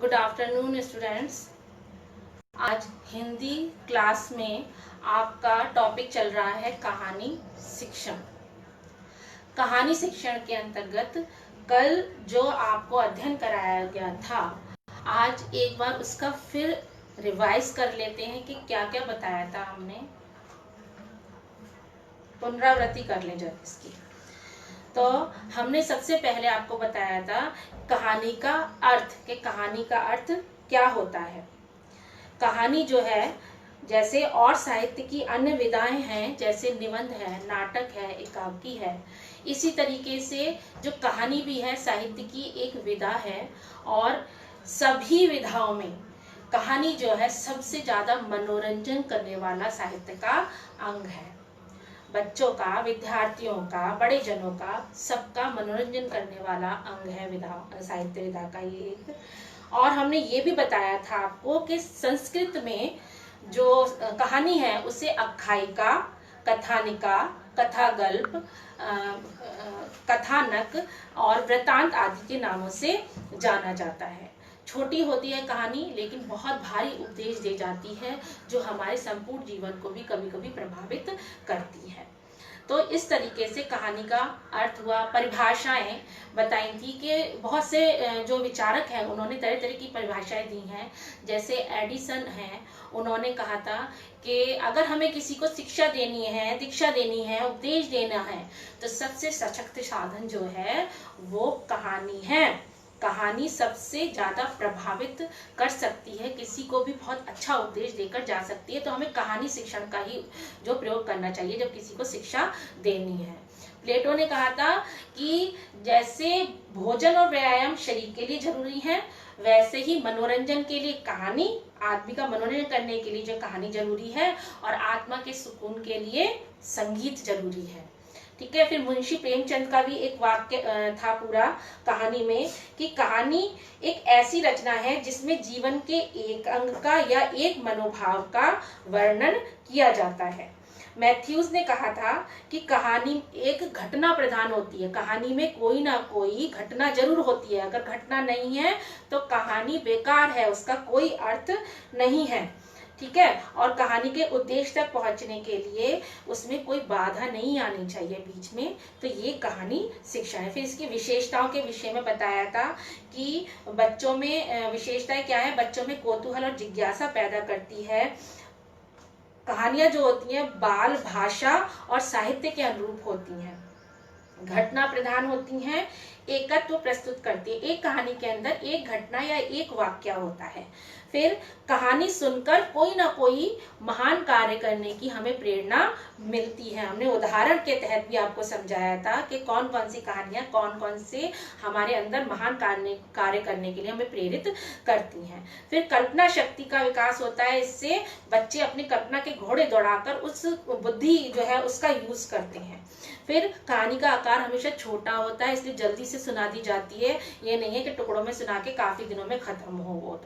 Good afternoon students. आज Hindi class में आपका टॉपिक चल रहा है कहानी शिक्षण। कहानी शिक्षण के अंतर्गत कल जो आपको अध्ययन कराया गया था, आज एक बार उसका फिर रिवाइज कर लेते हैं कि क्या क्या बताया था हमने। पुनरावृत्ति कर लें जब इसकी। तो हमने सबसे पहले आपको बताया था कहानी का अर्थ, कि कहानी का अर्थ क्या होता है। कहानी जो है, जैसे और साहित्य की अन्य विधाएं हैं, जैसे निबंध है, नाटक है, एकांकी है, इसी तरीके से जो कहानी भी है साहित्य की एक विधा है। और सभी विधाओं में कहानी जो है सबसे ज्यादा मनोरंजन करने वाला साहित्य का अंग है। बच्चों का, विद्यार्थियों का, बड़े जनों का, सबका मनोरंजन करने वाला अंग है विधा, साहित्य विधा का ये एक। और हमने ये भी बताया था आपको कि संस्कृत में जो कहानी है उसे आख्यायिका, कथानिका, कथागल्प, कथानक और वृत्तांत आदि के नामों से जाना जाता है। छोटी होती है कहानी, लेकिन बहुत भारी उपदेश दे जाती है, जो हमारे संपूर्ण जीवन को भी कभी कभी प्रभावित करती है। तो इस तरीके से कहानी का अर्थ हुआ। परिभाषाएं बताई थी कि बहुत से जो विचारक हैं उन्होंने तरह तरह की परिभाषाएं दी हैं। जैसे एडिसन हैं, उन्होंने कहा था कि अगर हमें किसी को शिक्षा देनी है, दीक्षा देनी है, उपदेश देना है, तो सबसे सशक्त साधन जो है वो कहानी है। कहानी सबसे ज्यादा प्रभावित कर सकती है, किसी को भी बहुत अच्छा उपदेश देकर जा सकती है। तो हमें कहानी शिक्षण का ही जो प्रयोग करना चाहिए जब किसी को शिक्षा देनी है। प्लेटो ने कहा था कि जैसे भोजन और व्यायाम शरीर के लिए जरूरी है, वैसे ही मनोरंजन के लिए कहानी, आदमी का मनोरंजन करने के लिए जो कहानी जरूरी है, और आत्मा के सुकून के लिए संगीत जरूरी है। ठीक है। फिर मुंशी प्रेमचंद का भी एक वाक्य था पूरा कहानी में, कि कहानी एक ऐसी रचना है जिसमें जीवन के एक अंग का या एक मनोभाव का वर्णन किया जाता है। मैथ्यूज ने कहा था कि कहानी एक घटना प्रधान होती है। कहानी में कोई ना कोई घटना जरूर होती है। अगर घटना नहीं है तो कहानी बेकार है, उसका कोई अर्थ नहीं है। ठीक है। और कहानी के उद्देश्य तक पहुंचने के लिए उसमें कोई बाधा नहीं आनी चाहिए बीच में। तो ये कहानी शिक्षा है। फिर इसकी विशेषताओं के विषय में बताया था कि बच्चों में विशेषताएं क्या है। बच्चों में कौतूहल और जिज्ञासा पैदा करती है। कहानियां जो होती हैं बाल, भाषा और साहित्य के अनुरूप होती हैं। घटना प्रधान होती हैं, एकत्व प्रस्तुत करती है। एक कहानी के अंदर एक घटना या एक वाक्य होता है। फिर कहानी सुनकर कोई ना कोई महान कार्य करने की हमें प्रेरणा मिलती है। हमने उदाहरण के तहत भी आपको समझाया था कि कौन कौन सी कहानियां कौन कौन से हमारे अंदर महान कार्य करने के लिए हमें प्रेरित करती हैं। फिर कल्पना शक्ति का विकास होता है। इससे बच्चे अपनी कल्पना के घोड़े दौड़ाकर उस बुद्धि जो है उसका यूज करते हैं। फिर कहानी का आकार हमेशा छोटा होता है, इसलिए जल्दी से सुना दी जाती है। ये नहीं है कि टुकड़ों में सुना के काफी दिनों में खत्म हो वो।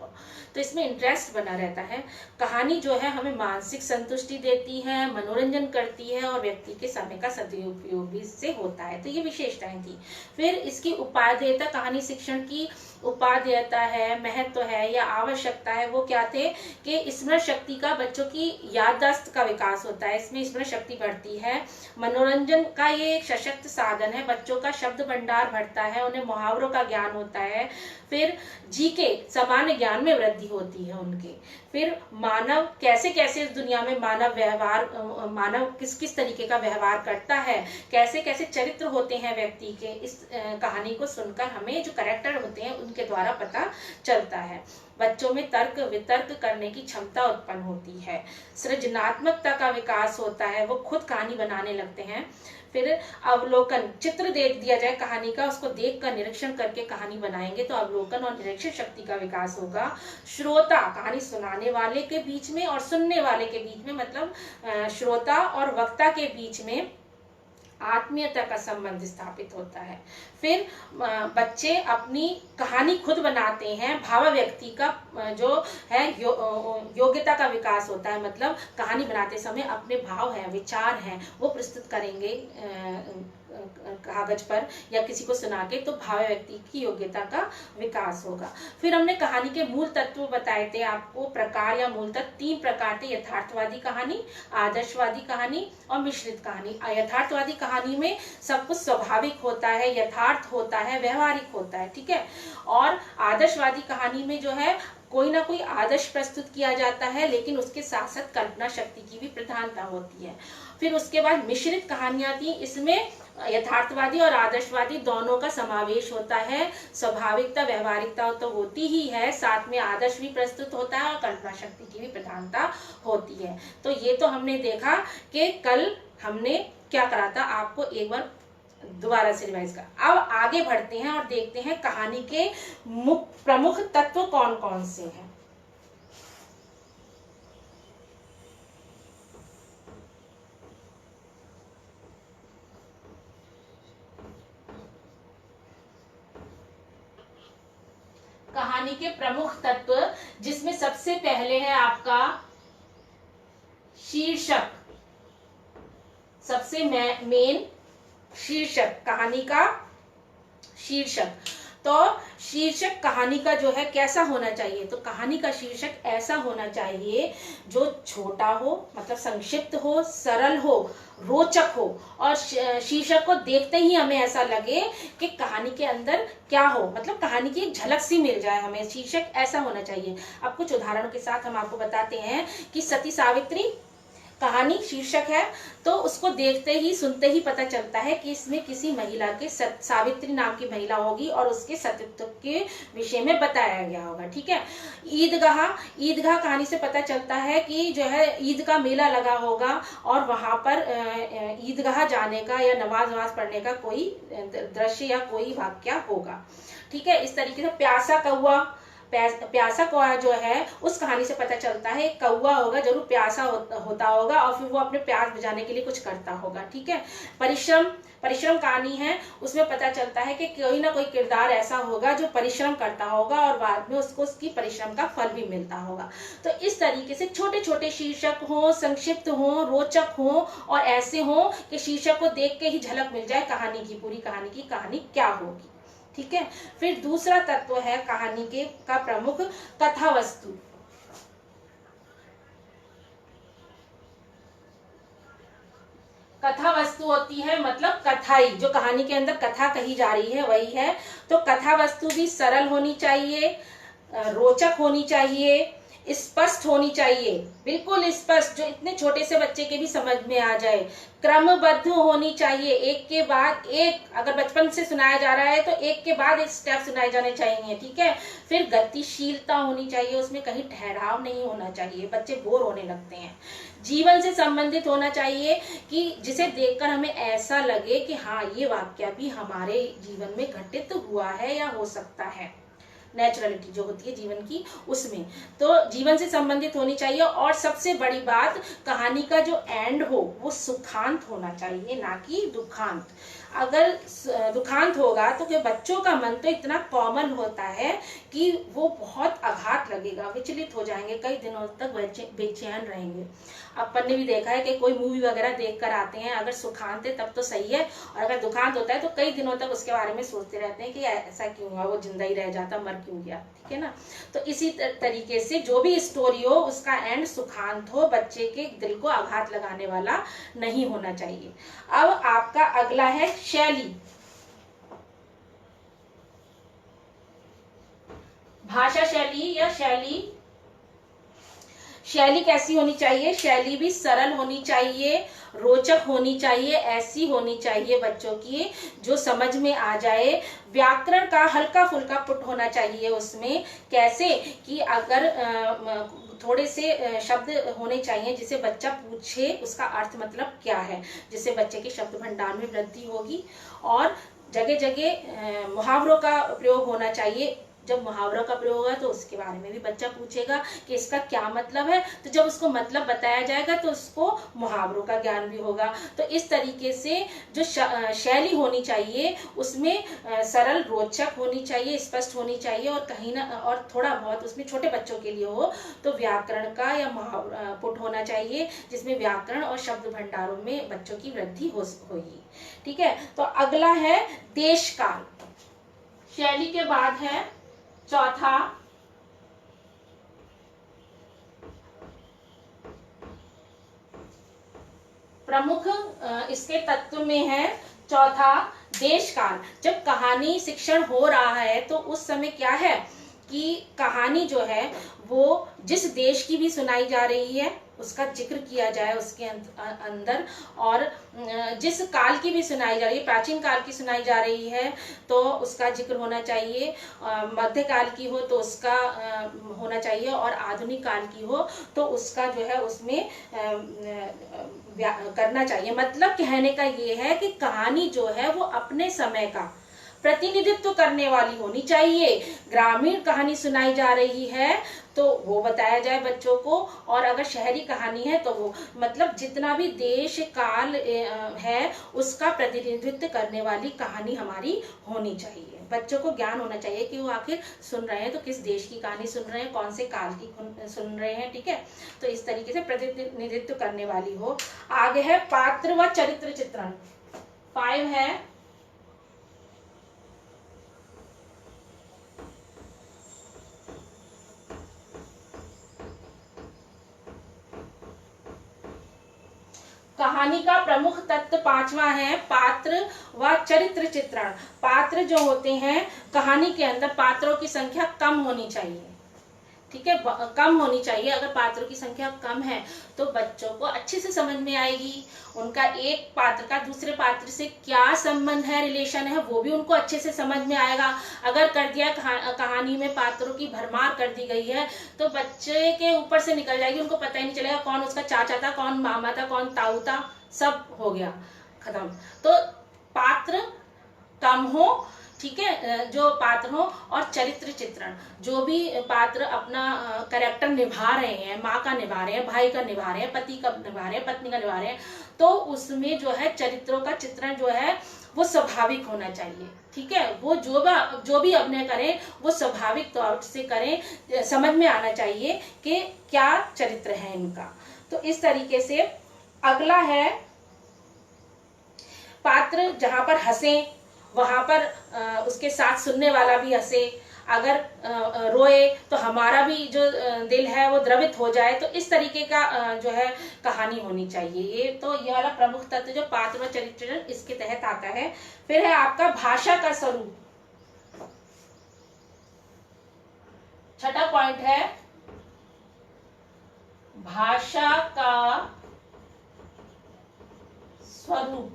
तो इसमें इंटरेस्ट बना रहता है। कहानी जो है हमें मानसिक संतुष्टि देती है, मनोरंजन करती है, और व्यक्ति के समय का सदुपयोग भी इससे होता है। तो ये विशेषताएं थी। फिर इसकी उपादेयता, कहानी शिक्षण की उपादेयता है, महत्व है या आवश्यकता है, वो क्या थे कि स्मरण शक्ति का, बच्चों की याददाश्त का विकास होता है, इसमें स्मरण शक्ति बढ़ती है। मनोरंजन का ये एक सशक्त साधन है। बच्चों का शब्द भंडार बढ़ता है, उन्हें मुहावरों का ज्ञान होता है। फिर जीके सामान्य ज्ञान में वृद्धि होती है उनके। फिर मानव कैसे कैसे इस दुनिया में मानव किस किस तरीके का व्यवहार करता है, कैसे कैसे चरित्र होते हैं व्यक्ति के, इस कहानी को सुनकर हमें जो कैरेक्टर होते हैं उनके द्वारा पता चलता है। बच्चों में तर्क वितर्क करने की क्षमता उत्पन्न होती है। सृजनात्मकता का विकास होता है, वो खुद कहानी बनाने लगते हैं। फिर अवलोकन, चित्र दे दिया जाए कहानी का, उसको देखकर निरीक्षण करके कहानी बनाएंगे तो अवलोकन और निरीक्षण शक्ति का विकास होगा। श्रोता, कहानी सुनाने वाले के बीच में और सुनने वाले के बीच में, मतलब श्रोता और वक्ता के बीच में आत्मीयता का संबंध स्थापित होता है। फिर बच्चे अपनी कहानी खुद बनाते हैं। भावाव्यक्ति का जो है योग्यता का विकास होता है, मतलब कहानी बनाते समय अपने भाव है, विचार हैं, वो प्रस्तुत करेंगे कागज पर या किसी को सुना के, तो भावी व्यक्ति की योग्यता का विकास होगा। फिर हमने कहानी के मूल तत्व बताए थे आपको, प्रकार या मूल तत्व 3 प्रकार थे, यथार्थवादी कहानी, आदर्शवादी कहानी और मिश्रित कहानी। यथार्थवादी कहानी में सब कुछ स्वाभाविक होता है, यथार्थ होता है, व्यवहारिक होता है, ठीक है। और आदर्शवादी कहानी में जो है कोई ना कोई आदर्श प्रस्तुत किया जाता है, लेकिन उसके साथ साथ कल्पना शक्ति की भी प्रधानता होती है। फिर उसके बाद मिश्रित कहानियां थी, इसमें यथार्थवादी और आदर्शवादी दोनों का समावेश होता है। स्वाभाविकता, व्यवहारिकता तो होती ही है, साथ में आदर्श भी प्रस्तुत होता है और कल्पना शक्ति की भी प्रधानता होती है। तो ये तो हमने देखा कि कल हमने क्या करा था, आपको एक बार दोबारा से रिवाइज कर। अब आगे बढ़ते हैं और देखते हैं कहानी के प्रमुख तत्व कौन कौन से हैं। कहानी के प्रमुख तत्व, जिसमें सबसे पहले है आपका शीर्षक। सबसे मेन शीर्षक, कहानी का शीर्षक। तो शीर्षक कहानी का जो है कैसा होना चाहिए, तो कहानी का शीर्षक ऐसा होना चाहिए जो छोटा हो, मतलब संक्षिप्त हो, सरल हो, रोचक हो, और शीर्षक को देखते ही हमें ऐसा लगे कि कहानी के अंदर क्या हो, मतलब कहानी की एक झलक सी मिल जाए हमें। शीर्षक ऐसा होना चाहिए। अब कुछ उदाहरणों के साथ हम आपको बताते हैं कि सती सावित्री कहानी शीर्षक है, तो उसको देखते ही सुनते ही पता चलता है कि इसमें किसी महिला के, सावित्री नाम की महिला होगी और उसके सतीत्व के विषय में बताया गया होगा, ठीक है। ईदगाह कहानी से पता चलता है कि जो है ईद का मेला लगा होगा और वहां पर ईदगाह जाने का या नमाज पढ़ने का कोई दृश्य या कोई वाक्य होगा, ठीक है। इस तरीके से प्यासा कौआ जो है उस कहानी से पता चलता है कौआ होगा, जरूर प्यासा होता होगा और फिर वो अपने प्यास बुझाने के लिए कुछ करता होगा, ठीक है। परिश्रम कहानी है, उसमें पता चलता है कि कोई ना कोई किरदार ऐसा होगा जो परिश्रम करता होगा और बाद में उसको उसकी परिश्रम का फल भी मिलता होगा। तो इस तरीके से छोटे छोटे शीर्षक हो, संक्षिप्त हो, रोचक हो और ऐसे हो कि शीर्षक को देख के ही झलक मिल जाए कहानी की, पूरी कहानी क्या होगी, ठीक है। फिर दूसरा तत्व है कहानी का प्रमुख कथा वस्तु। कथा वस्तु होती है मतलब कथाई, जो कहानी के अंदर कथा कही जा रही है वही है। तो कथा वस्तु भी सरल होनी चाहिए, रोचक होनी चाहिए, स्पष्ट होनी चाहिए, बिल्कुल स्पष्ट, जो इतने छोटे से बच्चे के भी समझ में आ जाए। क्रमबद्ध होनी चाहिए, एक के बाद एक, अगर बचपन से सुनाया जा रहा है तो एक के बाद एक स्टेप सुनाए जाने चाहिए, ठीक है। फिर गतिशीलता होनी चाहिए, उसमें कहीं ठहराव नहीं होना चाहिए, बच्चे बोर होने लगते हैं। जीवन से संबंधित होना चाहिए कि जिसे देखकर हमें ऐसा लगे कि हाँ ये वाक्य भी हमारे जीवन में घटित हुआ है या हो सकता है, नेचुरलिटी जो होती है जीवन की, उसमें तो जीवन से संबंधित होनी चाहिए। और सबसे बड़ी बात, कहानी का जो एंड हो वो सुखांत होना चाहिए, ना कि दुखांत। अगर दुखांत होगा तो कि बच्चों का मन तो इतना कोमल होता है कि वो बहुत आघात लगेगा, विचलित हो जाएंगे, कई दिनों तक बेचैन रहेंगे। अपन ने भी देखा है कि कोई मूवी वगैरह देख कर आते हैं, अगर सुखांत है तब तो सही है, और अगर दुखांत होता है तो कई दिनों तक उसके बारे में सोचते रहते हैं कि ऐसा क्यों हुआ, वो जिंदा ही रह जाता, मर क्यों गया, ठीक है ना। तो इसी तरीके से जो भी स्टोरी हो उसका एंड सुखांत हो, बच्चे के दिल को आघात लगाने वाला नहीं होना चाहिए। अब आपका अगला है शैली। भाषा शैली या शैली कैसी होनी चाहिए? शैली भी सरल होनी चाहिए, रोचक होनी चाहिए, ऐसी होनी चाहिए बच्चों की जो समझ में आ जाए। व्याकरण का हल्का फुल्का पुट होना चाहिए उसमें। कैसे कि अगर थोड़े से शब्द होने चाहिए जिसे बच्चा पूछे उसका अर्थ मतलब क्या है, जिससे बच्चे के शब्द भंडार में वृद्धि होगी। और जगह जगह मुहावरों का प्रयोग होना चाहिए, जब मुहावरों का प्रयोग होगा तो उसके बारे में भी बच्चा पूछेगा कि इसका क्या मतलब है। तो जब उसको मतलब बताया जाएगा तो उसको मुहावरों का ज्ञान भी होगा। तो इस तरीके से जो शैली होनी चाहिए उसमें सरल, रोचक होनी चाहिए, स्पष्ट होनी चाहिए, और कहीं ना और थोड़ा बहुत उसमें छोटे बच्चों के लिए हो तो व्याकरण का या पुट होना चाहिए, जिसमें व्याकरण और शब्द भंडारों में बच्चों की वृद्धि होगी। ठीक है। तो अगला है देश काल। शैली के बाद है चौथा प्रमुख, इसके तत्व में है चौथा देश काल। जब कहानी शिक्षण हो रहा है तो उस समय क्या है कि कहानी जो है वो जिस देश की भी सुनाई जा रही है उसका जिक्र किया जाए उसके अंदर, और जिस काल की भी सुनाई जा रही है, प्राचीन काल की सुनाई जा रही है तो उसका जिक्र होना चाहिए, मध्यकाल की हो तो उसका होना चाहिए, और आधुनिक काल की हो तो उसका जो है उसमें करना चाहिए। मतलब कहने का ये है कि कहानी जो है वो अपने समय का प्रतिनिधित्व करने वाली होनी चाहिए। ग्रामीण कहानी सुनाई जा रही है तो वो बताया जाए बच्चों को, और अगर शहरी कहानी है तो वो मतलब जितना भी देश काल है उसका प्रतिनिधित्व करने वाली कहानी हमारी होनी चाहिए। बच्चों को ज्ञान होना चाहिए कि वो आखिर सुन रहे हैं तो किस देश की कहानी सुन रहे हैं, कौन से काल की सुन रहे हैं। ठीक है। तो इस तरीके से प्रतिनिधित्व करने वाली हो। आगे है पात्र व चरित्र चित्रण। 5 है कहानी का प्रमुख तत्व। 5वां है पात्र व चरित्र चित्रण। पात्र जो होते हैं कहानी के अंदर, पात्रों की संख्या कम होनी चाहिए। ठीक है, कम होनी चाहिए। अगर पात्रों की संख्या कम है तो बच्चों को अच्छे से समझ में आएगी, उनका एक पात्र का दूसरे पात्र से क्या संबंध है, रिलेशन है, वो भी उनको अच्छे से समझ में आएगा। अगर कर दिया कहानी में पात्रों की भरमार कर दी गई है तो बच्चे के ऊपर से निकल जाएगी, उनको पता ही नहीं चलेगा कौन उसका चाचा था, कौन मामा था, कौन ताऊ था, सब हो गया खत्म। तो पात्र कम हो, ठीक है, जो पात्र हो, और चरित्र चित्रण, जो भी पात्र अपना कैरेक्टर निभा रहे हैं, माँ का निभा रहे हैं, भाई का निभा रहे हैं, पति का निभा रहे हैं, पत्नी का निभा रहे हैं, तो उसमें जो है चरित्रों का चित्रण जो है वो स्वाभाविक होना चाहिए। ठीक है, वो जो भी अभिनय करें वो स्वाभाविक तौर से करें, समझ में आना चाहिए कि क्या चरित्र है इनका। तो इस तरीके से अगला है पात्र जहां पर हंसे वहां पर उसके साथ सुनने वाला भी हंसे, अगर रोए तो हमारा भी जो दिल है वो द्रवित हो जाए। तो इस तरीके का जो है कहानी होनी चाहिए। ये तो ये वाला प्रमुख तत्व जो पात्र व चरित्र इसके तहत आता है। फिर है आपका भाषा का स्वरूप। 6ठा पॉइंट है भाषा का स्वरूप।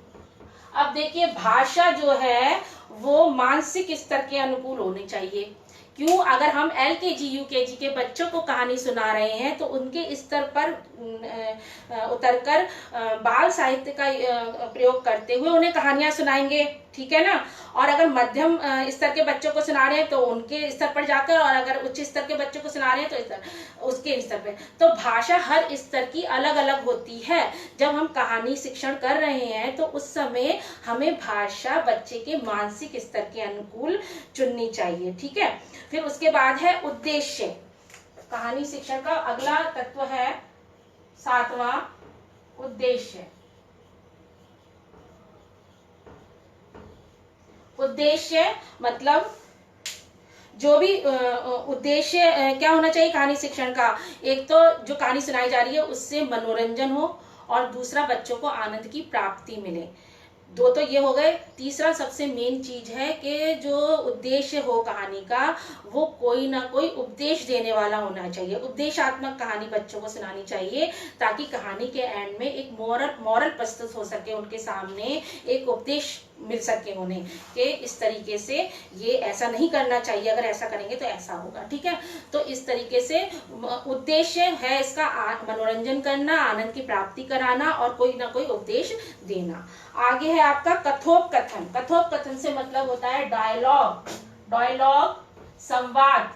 अब देखिए भाषा जो है वो मानसिक स्तर के अनुकूल होनी चाहिए। क्यों? अगर हम LKG UKG के बच्चों को कहानी सुना रहे हैं तो उनके स्तर पर उतरकर बाल साहित्य का प्रयोग करते हुए उन्हें कहानियां सुनाएंगे। ठीक है ना। और अगर मध्यम स्तर के बच्चों को सुना रहे हैं तो उनके स्तर पर जाकर, और अगर उच्च स्तर के बच्चों को सुना रहे हैं तो उसके स्तर पर। तो भाषा हर स्तर की अलग अलग होती है। जब हम कहानी शिक्षण कर रहे हैं तो उस समय हमें भाषा बच्चे के मानसिक स्तर के अनुकूल चुननी चाहिए। ठीक है। फिर उसके बाद है उद्देश्य। कहानी शिक्षण का अगला तत्व है 7वां उद्देश्य। उद्देश्य मतलब जो भी उद्देश्य क्या होना चाहिए कहानी शिक्षण का। एक तो जो कहानी सुनाई जा रही है उससे मनोरंजन हो, और दूसरा बच्चों को आनंद की प्राप्ति मिले। 2 तो ये हो गए। तीसरा सबसे मेन चीज है कि जो उद्देश्य हो कहानी का वो कोई ना कोई उपदेश देने वाला होना चाहिए। उपदेशात्मक कहानी बच्चों को सुनानी चाहिए ताकि कहानी के एंड में एक मॉरल प्रस्तुत हो सके, उनके सामने एक उपदेश मिल सके उन्हें कि इस तरीके से ये ऐसा नहीं करना चाहिए, अगर ऐसा करेंगे तो ऐसा होगा। ठीक है। तो इस तरीके से उद्देश्य है इसका मनोरंजन करना, आनंद की प्राप्ति कराना और कोई ना कोई उपदेश देना। आगे है आपका कथोपकथन। कथोपकथन से मतलब होता है डायलॉग संवाद,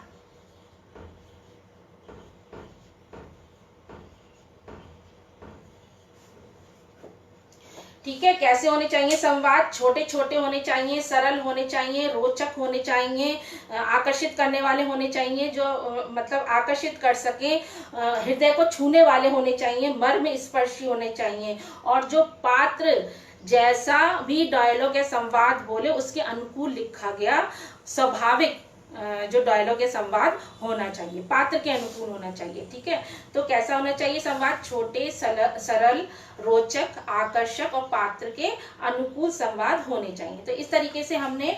ठीक है। कैसे होने चाहिए संवाद? छोटे छोटे होने चाहिए, सरल होने चाहिए, रोचक होने चाहिए, आकर्षित करने वाले होने चाहिए, जो मतलब आकर्षित कर सके, हृदय को छूने वाले होने चाहिए, मर्म स्पर्शी होने चाहिए, और जो पात्र जैसा भी डायलॉग या संवाद बोले उसके अनुकूल लिखा गया स्वाभाविक जो डायलॉग या संवाद होना चाहिए, पात्र के अनुकूल होना चाहिए, ठीक है। तो कैसा होना चाहिए संवाद? छोटे, सरल, रोचक, आकर्षक और पात्र के अनुकूल संवाद होने चाहिए। तो इस तरीके से हमने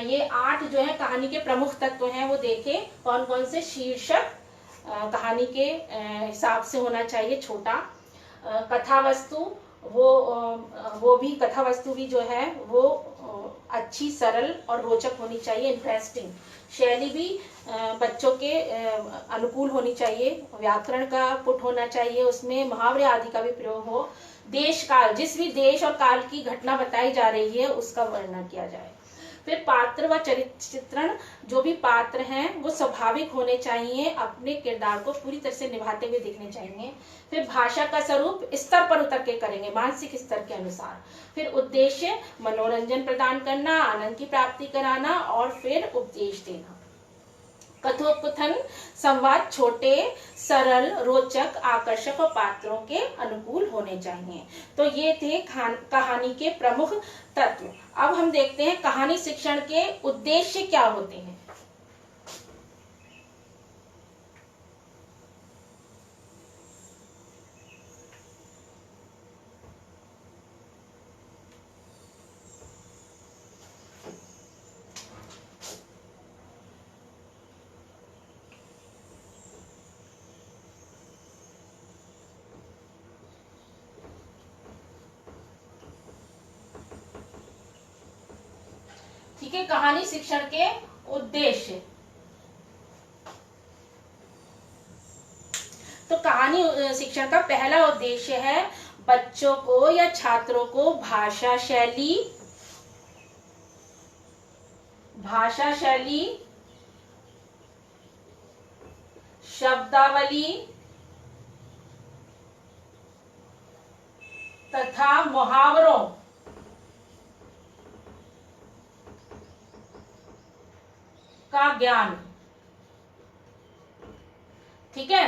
ये 8 जो है कहानी के प्रमुख तत्व हैं वो देखे। कौन कौन से? शीर्षक कहानी के हिसाब से होना चाहिए छोटा, कथा वस्तु वो भी कथा वस्तु भी जो है वो अच्छी, सरल और रोचक होनी चाहिए, इंटरेस्टिंग। शैली भी बच्चों के अनुकूल होनी चाहिए, व्याकरण का पुट होना चाहिए, उसमें मुहावरे आदि का भी प्रयोग हो। देश काल, जिस भी देश और काल की घटना बताई जा रही है उसका वर्णन किया जाए। फिर पात्र व चरित्र चित्रण, जो भी पात्र हैं वो स्वाभाविक होने चाहिए, अपने किरदार को पूरी तरह से निभाते हुए दिखने चाहिए। फिर भाषा का स्वरूप स्तर पर उतर के करेंगे, मानसिक स्तर के अनुसार। फिर उद्देश्य मनोरंजन प्रदान करना, आनंद की प्राप्ति कराना, और फिर उपदेश देना। कथोपकथन संवाद छोटे, सरल, रोचक, आकर्षक और पात्रों के अनुकूल होने चाहिए। तो ये थे कहानी के प्रमुख तत्व। अब हम देखते हैं कहानी शिक्षण के उद्देश्य क्या होते हैं। ठीक है, कहानी शिक्षण के उद्देश्य। तो कहानी शिक्षण का पहला उद्देश्य है बच्चों को या छात्रों को भाषा शैली, शब्दावली तथा मुहावरों का ज्ञान। ठीक है,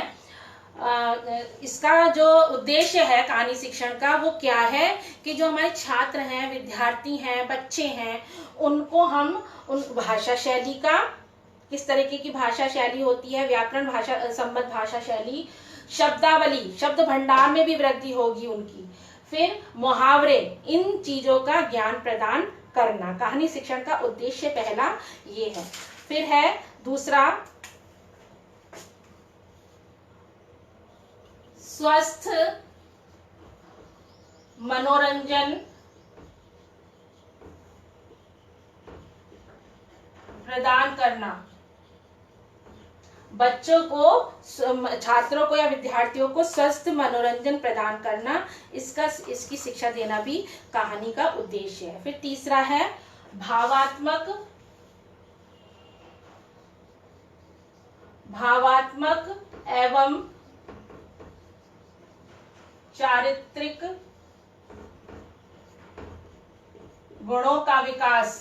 इसका जो उद्देश्य है कहानी शिक्षण का वो क्या है कि जो हमारे छात्र हैं, विद्यार्थी हैं, बच्चे हैं, उनको हम उन भाषा शैली का, किस तरीके की भाषा शैली होती है, व्याकरण भाषा संबद्ध भाषा शैली, शब्दावली, शब्द भंडार में भी वृद्धि होगी उनकी, फिर मुहावरे, इन चीजों का ज्ञान प्रदान करना। कहानी शिक्षण का उद्देश्य पहला ये है। फिर है दूसरा, स्वस्थ मनोरंजन प्रदान करना। बच्चों को, छात्रों को या विद्यार्थियों को स्वस्थ मनोरंजन प्रदान करना, इसकी शिक्षा देना भी कहानी का उद्देश्य है। फिर तीसरा है भावात्मक एवं चारित्रिक गुणों का विकास।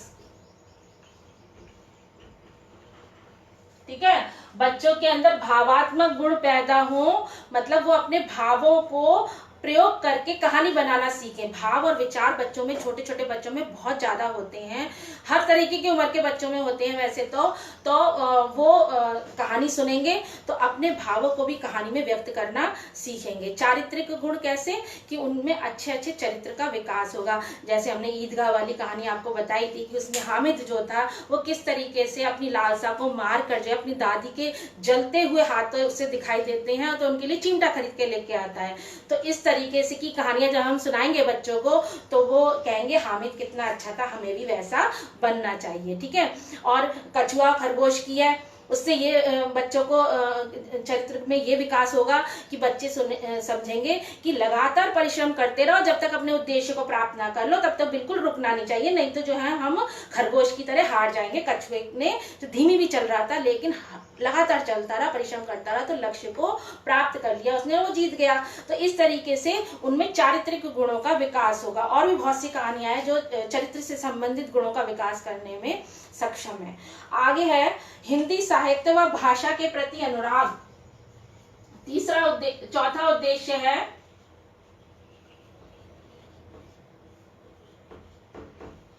ठीक है, बच्चों के अंदर भावात्मक गुण पैदा हो, मतलब वो अपने भावों को प्रयोग करके कहानी बनाना सीखें। भाव और विचार बच्चों में, छोटे छोटे बच्चों में बहुत ज्यादा होते हैं, हर तरीके की उम्र के बच्चों में होते हैं वैसे तो वो कहानी सुनेंगे तो अपने भावों को भी कहानी में व्यक्त करना सीखेंगे। चारित्रिक गुण कैसे कि उनमें अच्छे अच्छे चरित्र का विकास होगा। जैसे हमने ईदगाह वाली कहानी आपको बताई थी कि उसमें हामिद जो था वो किस तरीके से अपनी लालसा को मार कर जो अपनी दादी के जलते हुए हाथों उससे दिखाई देते हैं तो उनके लिए चिमटा खरीद के लेके आता है। तो इस तरीके से की कहानियां जब हम सुनाएंगे बच्चों को तो वो कहेंगे हामिद कितना अच्छा था, हमें भी वैसा बनना चाहिए। ठीक है, और कछुआ खरगोश की है उससे ये बच्चों को चरित्र में ये विकास होगा कि बच्चे समझेंगे कि लगातार परिश्रम करते रहो, जब तक अपने उद्देश्य को प्राप्त ना कर लो तब तक बिल्कुल रुकना नहीं चाहिए, नहीं तो जो है हम खरगोश की तरह हार जाएंगे। कछुए ने जो धीमी भी चल रहा था लेकिन लगातार चलता रहा, परिश्रम करता रहा, तो लक्ष्य को प्राप्त कर लिया उसने, वो जीत गया। तो इस तरीके से उनमें चारित्रिक गुणों का विकास होगा। और भी बहुत सी कहानियां हैं जो चरित्र से संबंधित गुणों का विकास करने में सक्षम है। आगे है हिंदी साहित्य व भाषा के प्रति अनुराग। चौथा उद्देश्य है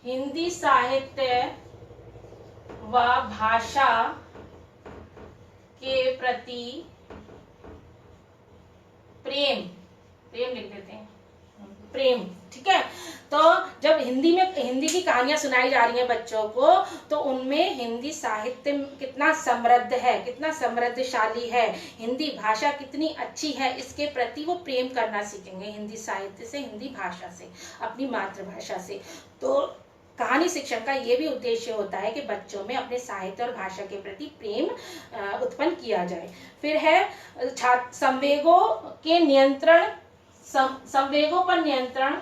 हिंदी साहित्य व भाषा के प्रति प्रेम, प्रेम लिख देते हैं, प्रेम, ठीक है। तो जब हिंदी की कहानियां सुनाई जा रही हैं बच्चों को, तो उनमें हिंदी साहित्य कितना समृद्ध है, कितना समृद्धशाली है, हिंदी भाषा कितनी अच्छी है, इसके प्रति वो प्रेम करना सीखेंगे, हिंदी साहित्य से, हिंदी भाषा से, अपनी मातृभाषा से। तो कहानी शिक्षण का ये भी उद्देश्य होता है कि बच्चों में अपने साहित्य और भाषा के प्रति प्रेम उत्पन्न किया जाए। फिर है संवेगों के नियंत्रण, संवेगों पर नियंत्रण,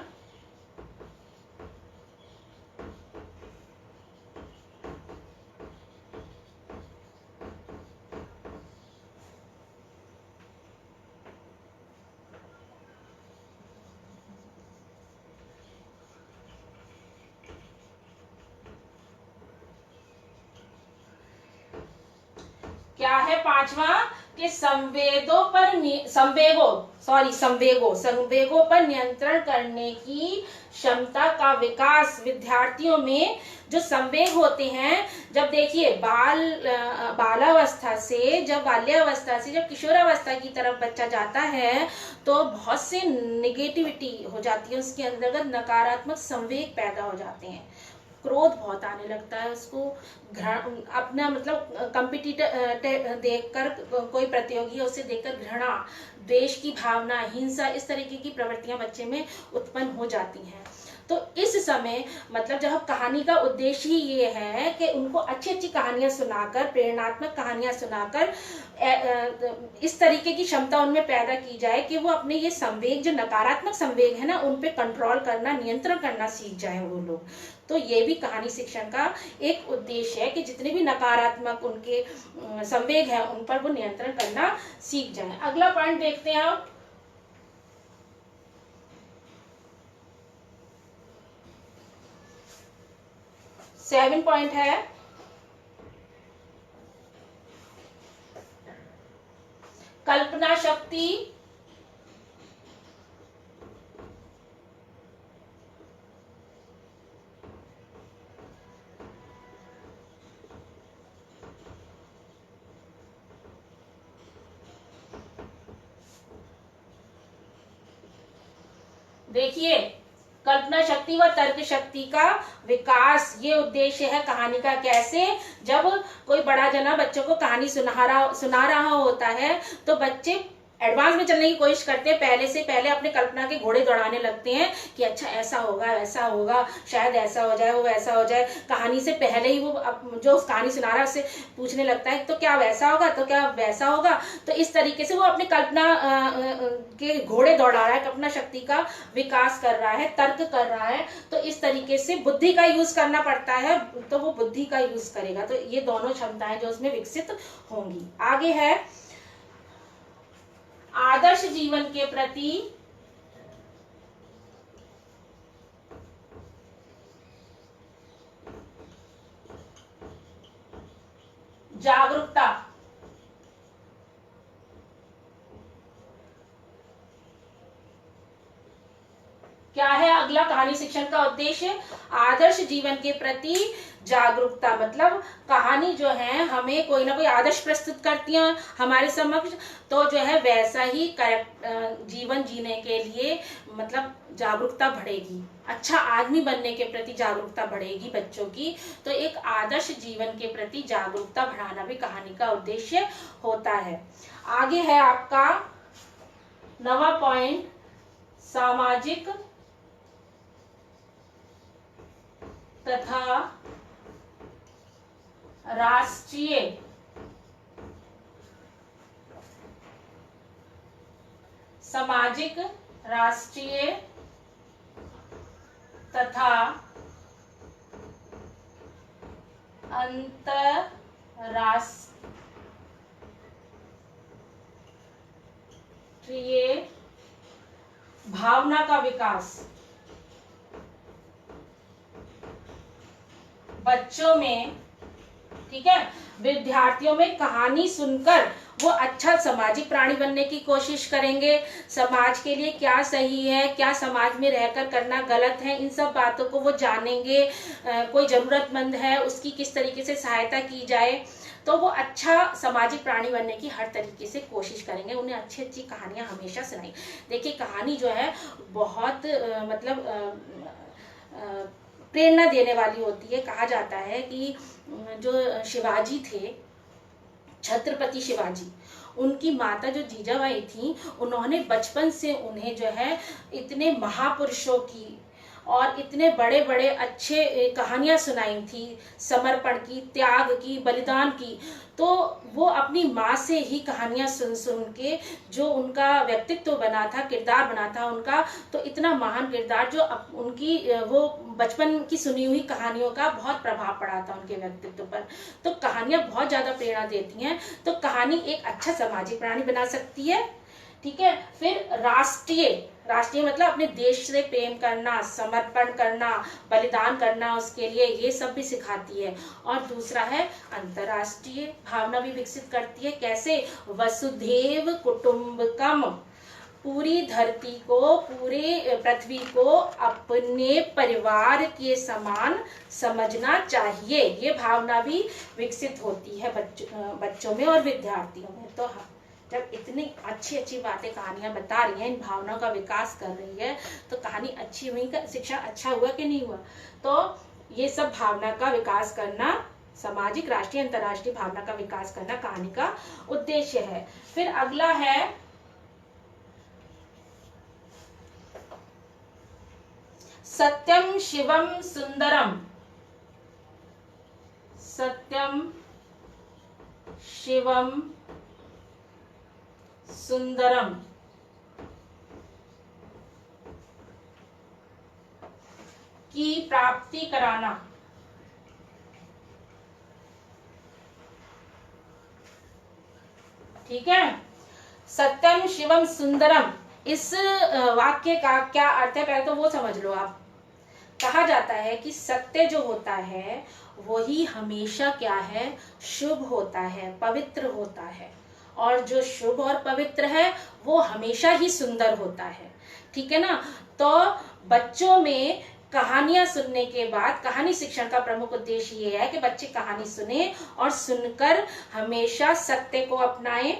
क्या है पांचवा कि संवेगों पर नियंत्रण करने की क्षमता का विकास। विद्यार्थियों में जो संवेग होते हैं, जब देखिए बाल्यावस्था से जब किशोरावस्था की तरफ बच्चा जाता है तो बहुत से नेगेटिविटी हो जाती है, उसके अंतर्गत नकारात्मक संवेग पैदा हो जाते हैं, क्रोध बहुत आने लगता है उसको, अपना मतलब कंपिटिटर देखकर, कोई प्रतियोगी है उसे देखकर घृणा, द्वेष की भावना, हिंसा, इस तरीके की प्रवृत्तियां बच्चे में उत्पन्न हो जाती हैं। तो इस समय मतलब जब कहानी का उद्देश्य ही ये है कि उनको अच्छी अच्छी कहानियां सुनाकर, प्रेरणात्मक कहानियां सुनाकर इस तरीके की क्षमता उनमें पैदा की जाए कि वो अपने ये संवेग, जो नकारात्मक संवेग है ना, उन पे कंट्रोल करना, नियंत्रण करना सीख जाए वो लोग। तो ये भी कहानी शिक्षण का एक उद्देश्य है कि जितने भी नकारात्मक उनके संवेग हैं उन पर वो नियंत्रण करना सीख जाए। अगला पॉइंट देखते हैं आप, सेवन पॉइंट है कल्पना शक्ति देखिए, कल्पना शक्ति व तर्क शक्ति का विकास, ये उद्देश्य है कहानी का। कैसे? जब कोई बड़ा जना बच्चों को कहानी सुना रहा होता है तो बच्चे एडवांस में चलने की कोशिश करते हैं, पहले से पहले अपने कल्पना के घोड़े दौड़ाने लगते हैं कि अच्छा ऐसा होगा, वैसा होगा, शायद ऐसा हो जाए, वो वैसा हो जाए। कहानी से पहले ही वो जो कहानी सुना रहा है उससे पूछने लगता है तो क्या वैसा होगा, तो क्या वैसा होगा। तो इस तरीके से वो अपनी कल्पना के घोड़े दौड़ा रहा है, कल्पना शक्ति का विकास कर रहा है, तर्क कर रहा है। तो इस तरीके से बुद्धि का यूज करना पड़ता है, तो वो बुद्धि का यूज करेगा। तो ये दोनों क्षमताएं जो उसमें विकसित होंगी। आगे है आदर्श जीवन के प्रति जागरूकता। क्या है अगला कहानी शिक्षण का उद्देश्य? आदर्श जीवन के प्रति जागरूकता। मतलब कहानी जो है हमें कोई ना कोई आदर्श प्रस्तुत करती है हमारे समक्ष, तो जो है वैसा ही जीवन जीने के लिए मतलब जागरूकता बढ़ेगी, अच्छा आदमी बनने के प्रति जागरूकता बढ़ेगी बच्चों की। तो एक आदर्श जीवन के प्रति जागरूकता बढ़ाना भी कहानी का उद्देश्य होता है। आगे है आपका 9वां पॉइंट, सामाजिक तथा राष्ट्रीय सामाजिक, राष्ट्रीय तथा अंतरराष्ट्रीय भावना का विकास बच्चों में, ठीक है, विद्यार्थियों में कहानी सुनकर वो अच्छा सामाजिक प्राणी बनने की कोशिश करेंगे। समाज के लिए क्या सही है, क्या समाज में रहकर करना गलत है, इन सब बातों को वो जानेंगे। कोई जरूरतमंद है उसकी किस तरीके से सहायता की जाए, तो वो अच्छा सामाजिक प्राणी बनने की हर तरीके से कोशिश करेंगे। उन्हें अच्छी अच्छी कहानियां हमेशा सुनाई। देखिए कहानी जो है बहुत प्रेरणा देने वाली होती है। कहा जाता है कि जो शिवाजी थे, छत्रपति शिवाजी, उनकी माता जो जीजाबाई थी, उन्होंने बचपन से उन्हें जो है इतने महापुरुषों की और इतने बड़े बड़े अच्छे कहानियां सुनाई थी, समर्पण की, त्याग की, बलिदान की। तो वो अपनी माँ से ही कहानियां सुन सुन के जो उनका व्यक्तित्व बना था, किरदार बना था उनका, तो इतना महान किरदार जो उनकी वो बचपन की सुनी हुई कहानियों का बहुत प्रभाव पड़ा था उनके व्यक्तित्व पर। तो कहानियां बहुत ज्यादा प्रेरणा देती हैं। तो कहानी एक अच्छा सामाजिक प्राणी बना सकती है, ठीक है। फिर राष्ट्रीय, राष्ट्रीय मतलब अपने देश से प्रेम करना, समर्पण करना, बलिदान करना उसके लिए, ये सब भी सिखाती है। और दूसरा है अंतर्राष्ट्रीय भावना भी विकसित करती है। कैसे? वसुधैव कुटुंबकम, पूरी धरती को, पूरे पृथ्वी को अपने परिवार के समान समझना चाहिए। ये भावना भी विकसित होती है बच्चों में और विद्यार्थियों में। तो हाँ, जब इतनी अच्छी अच्छी बातें कहानियां बता रही हैं, इन भावनाओं का विकास कर रही है, तो कहानी अच्छी हुई, शिक्षा अच्छा हुआ कि नहीं हुआ? तो ये सब भावना का विकास करना, सामाजिक, राष्ट्रीय, अंतर्राष्ट्रीय भावना का विकास करना कहानी का उद्देश्य है। फिर अगला है सत्यम शिवम सुंदरम। सत्यम शिवम सुंदरम की प्राप्ति कराना। ठीक है, सत्यम शिवम सुंदरम, इस वाक्य का क्या अर्थ है पहले तो वो समझ लो आप। कहा जाता है कि सत्य जो होता है वही हमेशा क्या है? शुभ होता है, पवित्र होता है। और जो शुभ और पवित्र है वो हमेशा ही सुंदर होता है। ठीक है ना? तो बच्चों में कहानियां सुनने के बाद, कहानी शिक्षण का प्रमुख उद्देश्य ये है कि बच्चे कहानी सुने और सुनकर हमेशा सत्य को अपनाएं,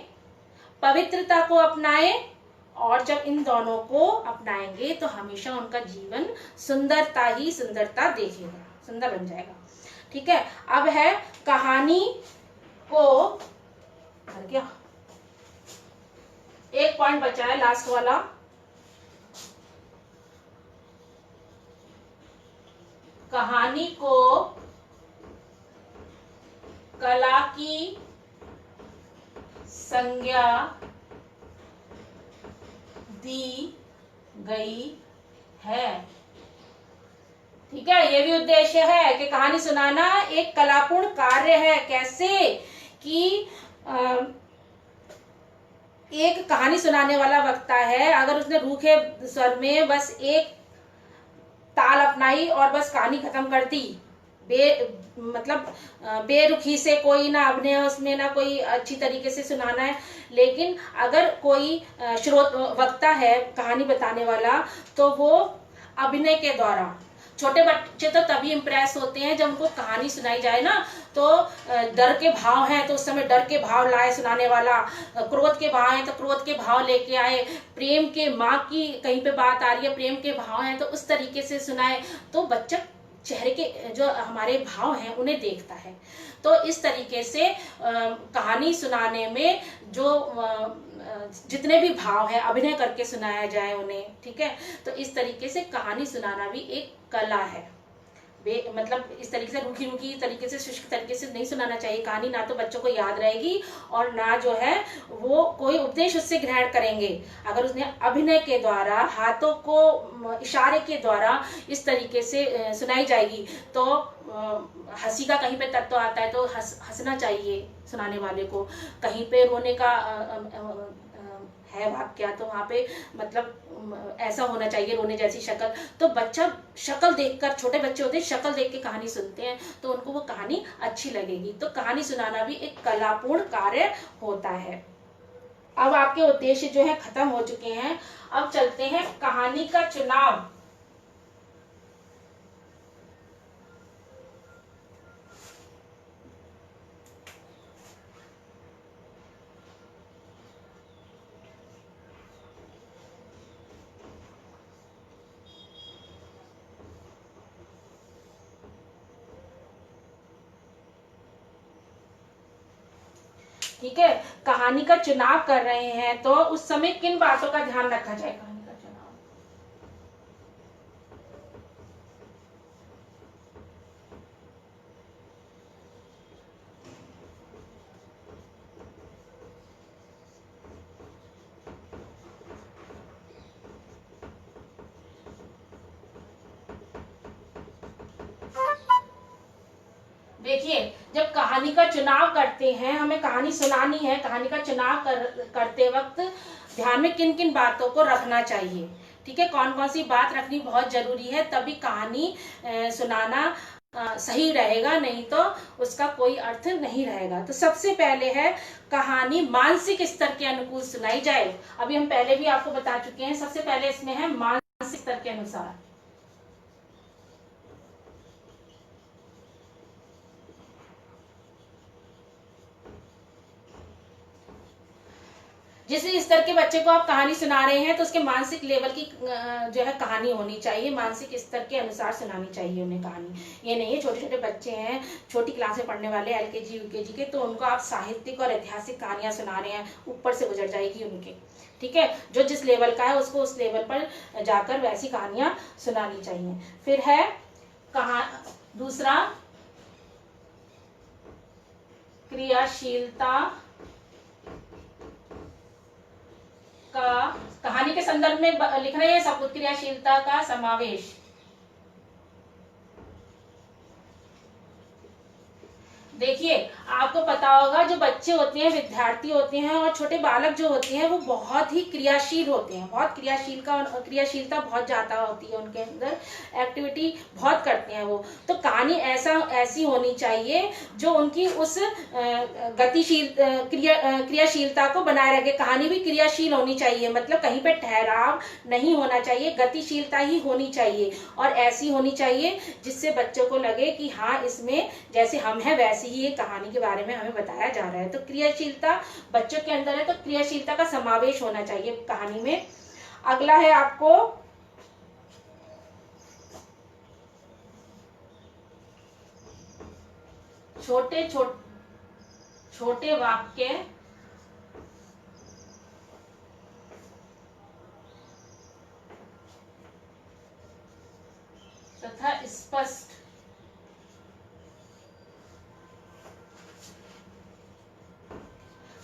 पवित्रता को अपनाएं। और जब इन दोनों को अपनाएंगे तो हमेशा उनका जीवन सुंदरता ही सुंदरता देखेगा, सुंदर बन जाएगा। ठीक है, अब है कहानी को, क्या एक पॉइंट बचा है लास्ट वाला, कहानी को कला की संज्ञा दी गई है। ठीक है, ये भी उद्देश्य है कि कहानी सुनाना एक कलापूर्ण कार्य है। कैसे कि एक कहानी सुनाने वाला वक्ता है, अगर उसने रूखे स्वर में बस एक ताल अपनाई और बस कहानी खत्म कर दी, बेरुखी से, कोई ना अभिनय उसमें, ना कोई अच्छी तरीके से सुनाना है। लेकिन अगर कोई वक्ता है कहानी बताने वाला, तो वो अभिनय के द्वारा, छोटे बच्चे तो तभी इम्प्रेस होते हैं जब उनको कहानी सुनाई जाए ना, तो डर के भाव हैं तो उस समय डर के भाव लाए सुनाने वाला, क्रोध के भाव हैं तो क्रोध के भाव लेके आए, प्रेम के, माँ की कहीं पे बात आ रही है, प्रेम के भाव हैं तो उस तरीके से सुनाए। तो बच्चा चेहरे के जो हमारे भाव हैं उन्हें देखता है। तो इस तरीके से कहानी सुनाने में जो जितने भी भाव है अभिनय करके सुनाया जाए उन्हें। ठीक है, तो इस तरीके से कहानी सुनाना भी एक कला है। मतलब इस तरीके से रूखी रूखी तरीके से, शुष्क तरीके से नहीं सुनाना चाहिए कहानी। ना तो बच्चों को याद रहेगी और ना जो है वो कोई उपदेश उससे ग्रहण करेंगे। अगर उसने अभिनय के द्वारा, हाथों को इशारे के द्वारा इस तरीके से सुनाई जाएगी तो हंसी का कहीं पे तत्व आता है तो हंसना चाहिए सुनाने वाले को। कहीं पे रोने का है वाक्य तो वहां पे मतलब ऐसा होना चाहिए रोने जैसी शक्ल। तो बच्चा शक्ल देखकर, छोटे बच्चे होते हैं शक्ल देख के कहानी सुनते हैं तो उनको वो कहानी अच्छी लगेगी। तो कहानी सुनाना भी एक कलापूर्ण कार्य होता है। अब आपके उद्देश्य जो है खत्म हो चुके हैं। अब चलते हैं कहानी का चुनाव। ठीक है, कहानी का चुनाव कर रहे हैं तो उस समय किन बातों का ध्यान रखा जाए? कहानी का चुनाव, देखिए जब कहानी का चुनाव करते हैं, हमें कहानी सुनानी है, कहानी का चुनाव करते वक्त ध्यान में किन किन बातों को रखना चाहिए। ठीक है, कौन कौन सी बात रखनी बहुत जरूरी है, तभी कहानी सुनाना सही रहेगा, नहीं तो उसका कोई अर्थ नहीं रहेगा। तो सबसे पहले है कहानी मानसिक स्तर के अनुकूल सुनाई जाए। अभी हम पहले भी आपको बता चुके हैं, सबसे पहले इसमें है मानसिक स्तर के अनुसार। जिस स्तर के बच्चे को आप कहानी सुना रहे हैं तो उसके मानसिक लेवल की जो है कहानी होनी चाहिए, मानसिक स्तर के अनुसार सुनानी चाहिए उन्हें कहानी। ये नहीं है छोटे छोटे बच्चे हैं, छोटी क्लास में पढ़ने वाले एलकेजी यूकेजी के, तो उनको आप साहित्यिक और ऐतिहासिक कहानियां सुना रहे हैं, ऊपर से गुजर जाएगी उनके। ठीक है, जो जिस लेवल का है उसको उस लेवल पर जाकर वैसी कहानियां सुनानी चाहिए। फिर है दूसरा क्रियाशीलता का, कहानी के संदर्भ में लिख रहे हैं सब कुछ, क्रियाशीलता का समावेश। देखिए आपको पता होगा जो बच्चे होते हैं, विद्यार्थी होते हैं और छोटे बालक जो होते हैं वो बहुत ही क्रियाशील होते हैं, बहुत क्रियाशीलता बहुत ज्यादा होती है उनके अंदर, एक्टिविटी बहुत करते हैं वो। तो कहानी ऐसी होनी चाहिए जो उनकी उस गतिशील क्रियाशीलता को बनाए रखे। कहानी भी क्रियाशील होनी चाहिए, मतलब कहीं पे ठहराव नहीं होना चाहिए, गतिशीलता ही होनी चाहिए और ऐसी होनी चाहिए जिससे बच्चों को लगे कि हाँ इसमें जैसे हम हैं वैसे ही ये कहानी के बारे में हमें बताया जा रहा है। तो क्रियाशीलता बच्चों के अंदर है तो क्रियाशीलता का समावेश होना चाहिए कहानी में। अगला है आपको छोटे वाक्य तथा स्पष्ट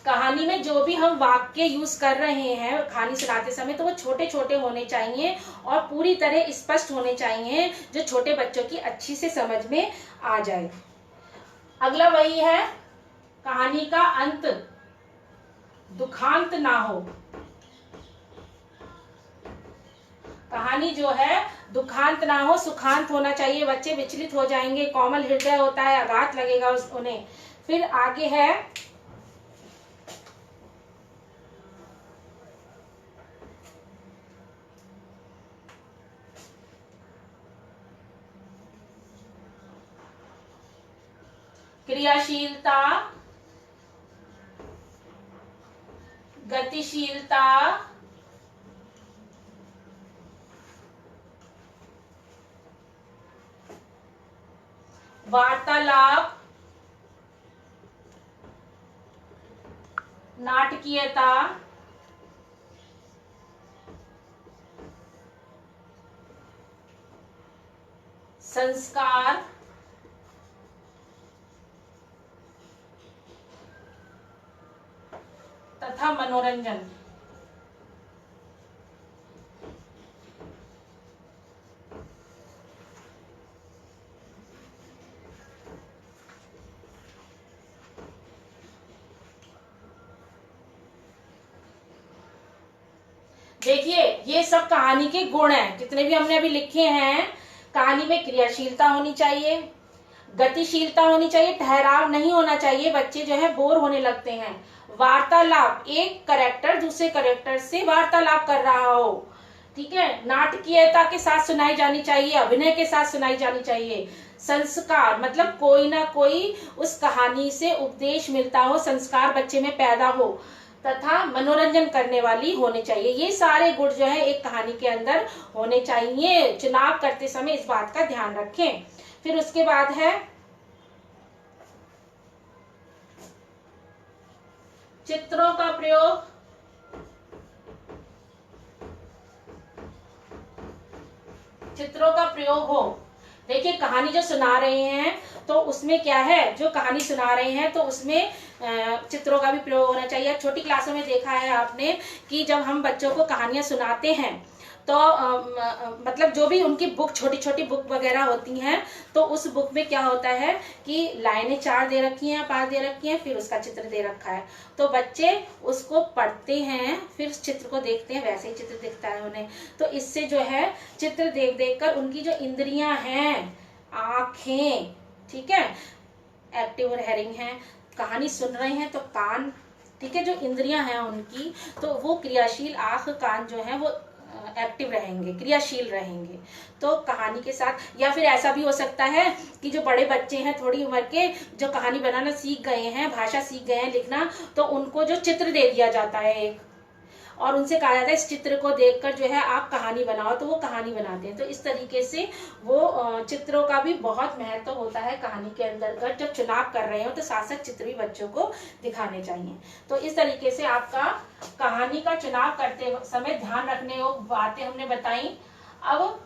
कहानी में जो भी हम वाक्य यूज कर रहे हैं कहानी सुनाते समय तो वो छोटे छोटे होने चाहिए और पूरी तरह स्पष्ट होने चाहिए जो छोटे बच्चों की अच्छी से समझ में आ जाए। अगला वही है कहानी का अंत दुखांत ना हो। कहानी जो है दुखांत ना हो, सुखांत होना चाहिए। बच्चे विचलित हो जाएंगे, कोमल हृदय होता है, आघात लगेगा उन्हें। फिर आगे है क्रियाशीलता, गतिशीलता, वार्तालाप, नाटकीयता, संस्कार तथा मनोरंजन। देखिए ये सब कहानी के गुण हैं, जितने भी हमने अभी लिखे हैं। कहानी में क्रियाशीलता होनी चाहिए, गतिशीलता होनी चाहिए, ठहराव नहीं होना चाहिए, बच्चे जो है बोर होने लगते हैं। वार्तालाप, एक करेक्टर दूसरे करेक्टर से वार्तालाप कर रहा हो, ठीक है। नाटकीयता के साथ सुनाई जानी चाहिए, अभिनय के साथ सुनाई जानी चाहिए। संस्कार मतलब कोई ना कोई उस कहानी से उपदेश मिलता हो, संस्कार बच्चे में पैदा हो, तथा मनोरंजन करने वाली होनी चाहिए। ये सारे गुण जो है एक कहानी के अंदर होने चाहिए। चुनाव करते समय इस बात का ध्यान रखें। फिर उसके बाद है चित्रों का प्रयोग। चित्रों का प्रयोग हो। देखिए कहानी जो सुना रहे हैं तो उसमें क्या है, जो कहानी सुना रहे हैं तो उसमें चित्रों का भी प्रयोग होना चाहिए। छोटी क्लासों में देखा है आपने कि जब हम बच्चों को कहानियां सुनाते हैं तो मतलब जो भी उनकी बुक, छोटी छोटी बुक वगैरह होती हैं, तो उस बुक में क्या होता है कि लाइनें 4 दे रखी हैं, 5 दे रखी हैं, फिर उसका चित्र दे रखा है। तो बच्चे उसको पढ़ते हैं, फिर उस चित्र को देखते हैं, वैसे ही चित्र दिखता है उन्हें। तो इससे जो है चित्र देख देख कर उनकी जो इंद्रियां हैं, आंखें, ठीक है, एक्टिव और हेरिंग है, कहानी सुन रहे हैं तो कान, ठीक है, जो इंद्रियां हैं उनकी, तो वो क्रियाशील, आंख कान जो है वो एक्टिव रहेंगे, क्रियाशील रहेंगे। तो कहानी के साथ, या फिर ऐसा भी हो सकता है कि जो बड़े बच्चे हैं थोड़ी उम्र के, जो कहानी बनाना सीख गए हैं, भाषा सीख गए हैं, लिखना, तो उनको जो चित्र दे दिया जाता है एक, और उनसे कहा जाता है इस चित्र को देखकर जो है आप कहानी बनाओ, तो वो कहानी बनाते हैं। तो इस तरीके से वो चित्रों का भी बहुत महत्व होता है कहानी के अंतर्गत। जब चुनाव कर रहे हो तो साथ साथ चित्र भी बच्चों को दिखाने चाहिए। तो इस तरीके से आपका कहानी का चुनाव करते समय ध्यान रखने योग्य बातें हमने बताई। अब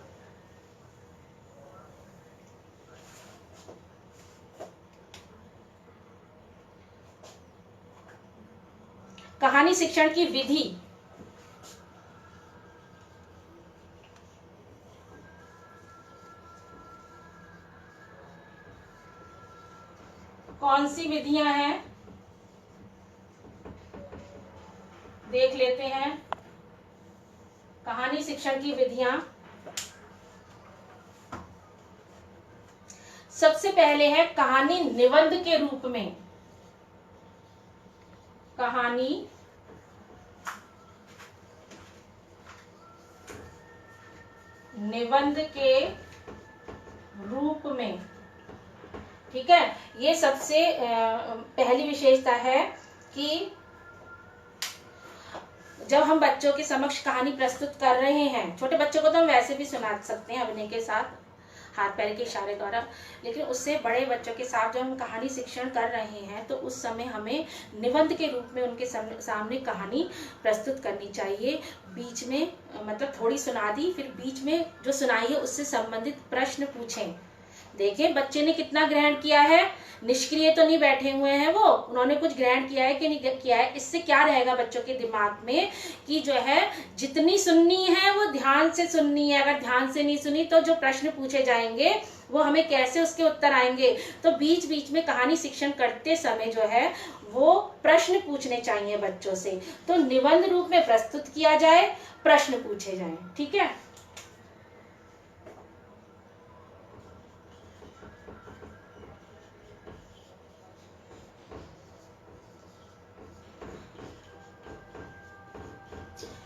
कहानी शिक्षण की विधि। कौन सी विधियां हैं देख लेते हैं। कहानी शिक्षण की विधियां, सबसे पहले है कहानी निबंध के रूप में। कहानी निबंध के रूप में, ठीक है। ये सबसे पहली विशेषता है कि जब हम बच्चों के समक्ष कहानी प्रस्तुत कर रहे हैं, छोटे बच्चों को तो हम वैसे भी सुना सकते हैं अभिनय के साथ, हाथ पैर के इशारे द्वारा, लेकिन उससे बड़े बच्चों के साथ जब हम कहानी शिक्षण कर रहे हैं तो उस समय हमें निबंध के रूप में उनके सामने कहानी प्रस्तुत करनी चाहिए। बीच में मतलब थोड़ी सुना दी, फिर बीच में जो सुनाई है उससे संबंधित प्रश्न पूछें। देखिए बच्चे ने कितना ग्रहण किया है, निष्क्रिय तो नहीं बैठे हुए हैं वो, उन्होंने कुछ ग्रहण किया है कि नहीं किया है। इससे क्या रहेगा बच्चों के दिमाग में कि जो है जितनी सुननी है वो ध्यान से सुननी है, अगर ध्यान से नहीं सुनी तो जो प्रश्न पूछे जाएंगे वो हमें कैसे उसके उत्तर आएंगे। तो बीच बीच में कहानी शिक्षण करते समय जो है वो प्रश्न पूछने चाहिए बच्चों से। तो निबंध रूप में प्रस्तुत किया जाए, प्रश्न पूछे जाए, ठीक है।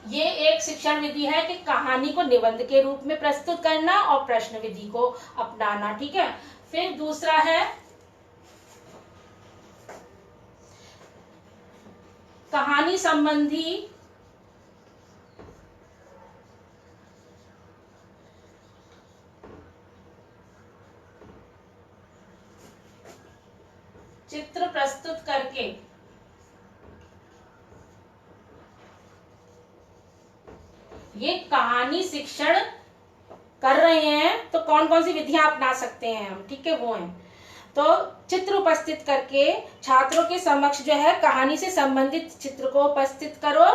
ये एक शिक्षण विधि है कि कहानी को निबंध के रूप में प्रस्तुत करना और प्रश्न विधि को अपनाना, ठीक है। फिर दूसरा है कहानी संबंधी चित्र प्रस्तुत करके ये कहानी शिक्षण कर रहे हैं तो कौन कौन सी विधियां अपना सकते हैं हम, ठीक है, वो है। तो चित्र उपस्थित करके छात्रों के समक्ष जो है कहानी से संबंधित चित्र को उपस्थित करो,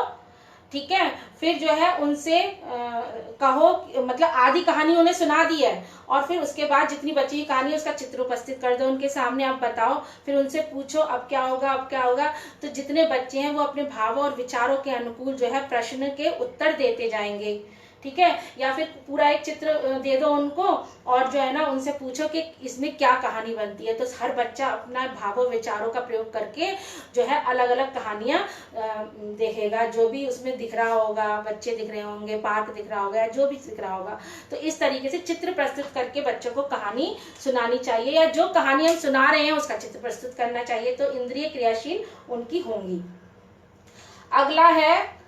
ठीक है। फिर जो है उनसे कहो, मतलब आधी कहानी उन्हें सुना दी है, और फिर उसके बाद जितनी बची हुई कहानी है उसका चित्र उपस्थित कर दो उनके सामने, आप बताओ, फिर उनसे पूछो अब क्या होगा, अब क्या होगा। तो जितने बच्चे हैं वो अपने भावों और विचारों के अनुकूल जो है प्रश्न के उत्तर देते जाएंगे, ठीक है। या फिर पूरा एक चित्र दे दो उनको, और जो है ना उनसे पूछो कि इसमें क्या कहानी बनती है। तो हर बच्चा अपना भावों विचारों का प्रयोग करके जो है अलग अलग कहानियां देखेगा, जो भी उसमें दिख रहा होगा, बच्चे दिख रहे होंगे, पार्क दिख रहा होगा, जो भी दिख रहा होगा। तो इस तरीके से चित्र प्रस्तुत करके बच्चों को कहानी सुनानी चाहिए, या जो कहानी हम सुना रहे हैं उसका चित्र प्रस्तुत करना चाहिए, तो इंद्रिय क्रियाशील उनकी होंगी। अगला है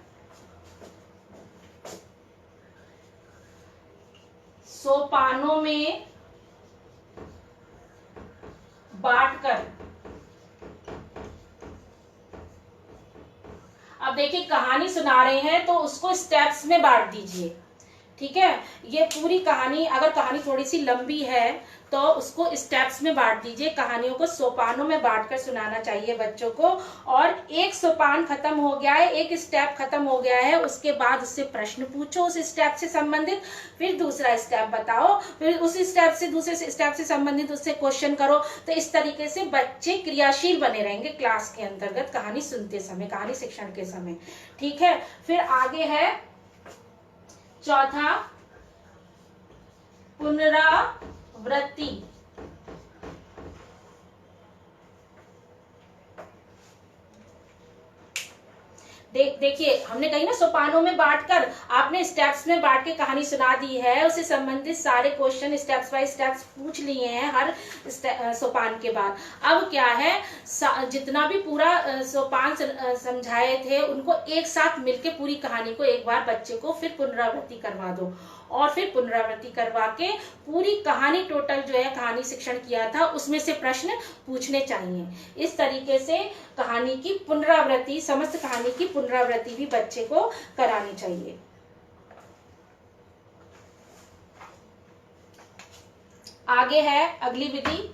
सोपानों में बांटकर। अब देखिए कहानी सुना रहे हैं तो उसको स्टेप्स में बांट दीजिए, ठीक है। ये पूरी कहानी, अगर कहानी थोड़ी सी लंबी है तो उसको स्टेप्स में बांट दीजिए, कहानियों को सोपानों में बांटकर सुनाना चाहिए बच्चों को। और एक सोपान खत्म हो गया है, एक स्टेप खत्म हो गया है, उसके बाद उससे प्रश्न पूछो उस स्टेप से संबंधित, फिर दूसरा स्टेप बताओ, फिर उस स्टेप से दूसरे स्टेप से संबंधित उससे क्वेश्चन करो। तो इस तरीके से बच्चे क्रियाशील बने रहेंगे क्लास के अंतर्गत कहानी सुनते समय, कहानी शिक्षण के समय, ठीक है। फिर आगे है चौथा, पुनरावृत्ति। देखिए हमने कही ना सोपानों में बांटकर, आपने स्टेप्स में बांट के कहानी सुना दी है, उससे संबंधित सारे क्वेश्चन स्टेप्स बाय स्टेप्स पूछ लिए हैं हर सोपान के बाद। अब क्या है, जितना भी पूरा सोपान समझाए थे उनको एक साथ मिलके पूरी कहानी को एक बार बच्चे को फिर पुनरावृत्ति करवा दो, और फिर पुनरावृत्ति करवा के पूरी कहानी टोटल जो है कहानी शिक्षण किया था उसमें से प्रश्न पूछने चाहिए। इस तरीके से कहानी की पुनरावृत्ति, समस्त कहानी की पुनरावृत्ति भी बच्चे को करानी चाहिए। आगे है अगली विधि,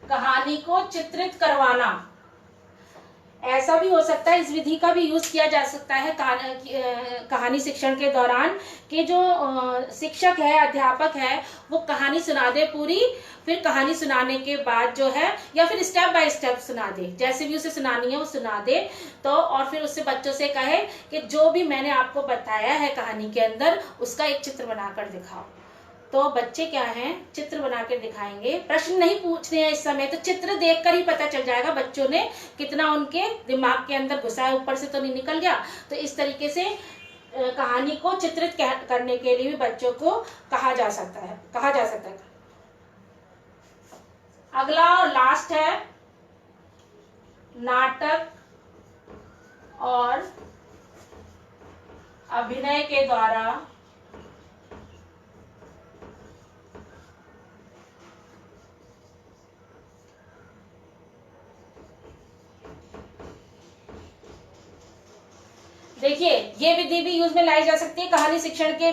कहानी को चित्रित करवाना। ऐसा भी हो सकता है, इस विधि का भी यूज किया जा सकता है कहानी शिक्षण के दौरान, कि जो शिक्षक है, अध्यापक है, वो कहानी सुना दे पूरी, फिर कहानी सुनाने के बाद जो है, या फिर स्टेप बाय स्टेप सुना दे, जैसे भी उसे सुनानी है वो सुना दे। तो और फिर उससे बच्चों से कहे कि जो भी मैंने आपको बताया है कहानी के अंदर उसका एक चित्र बनाकर दिखाओ। तो बच्चे क्या हैं, चित्र बना के दिखाएंगे, प्रश्न नहीं पूछने हैं इस समय, तो चित्र देखकर ही पता चल जाएगा बच्चों ने कितना उनके दिमाग के अंदर घुसा है, ऊपर से तो नहीं निकल गया। तो इस तरीके से कहानी को चित्रित करने के लिए भी बच्चों को कहा जा सकता है। अगला और लास्ट है नाटक और अभिनय के द्वारा देखिए ये विधि भी यूज में लाई जा सकती है कहानी शिक्षण के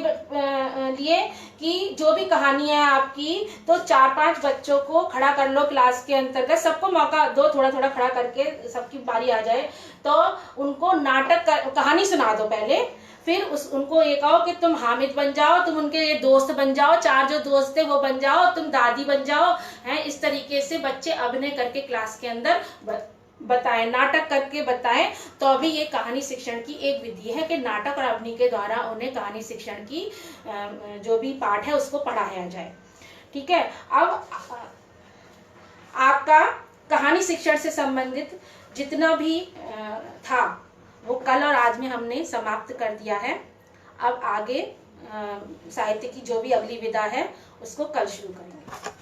लिए, कि जो भी कहानी है आपकी, तो 4-5 बच्चों को खड़ा कर लो क्लास के अंतर्गत, सबको मौका दो, थोड़ा थोड़ा खड़ा करके सबकी बारी आ जाए, तो उनको नाटक कहानी सुना दो पहले, फिर उनको ये कहो कि तुम हामिद बन जाओ, तुम उनके दोस्त बन जाओ, 4 जो दोस्त थे वो बन जाओ, तुम दादी बन जाओ, हैं। इस तरीके से बच्चे अभिनय करके क्लास के अंदर बताएं, नाटक करके बताएं। तो अभी ये कहानी शिक्षण की एक विधि है कि नाटक और अभिनय के द्वारा उन्हें कहानी शिक्षण की जो भी पाठ है उसको पढ़ाया जाए, ठीक है। अब आपका कहानी शिक्षण से संबंधित जितना भी था वो कल और आज में हमने समाप्त कर दिया है। अब आगे साहित्य की जो भी अगली विधा है उसको कल शुरू करेंगे।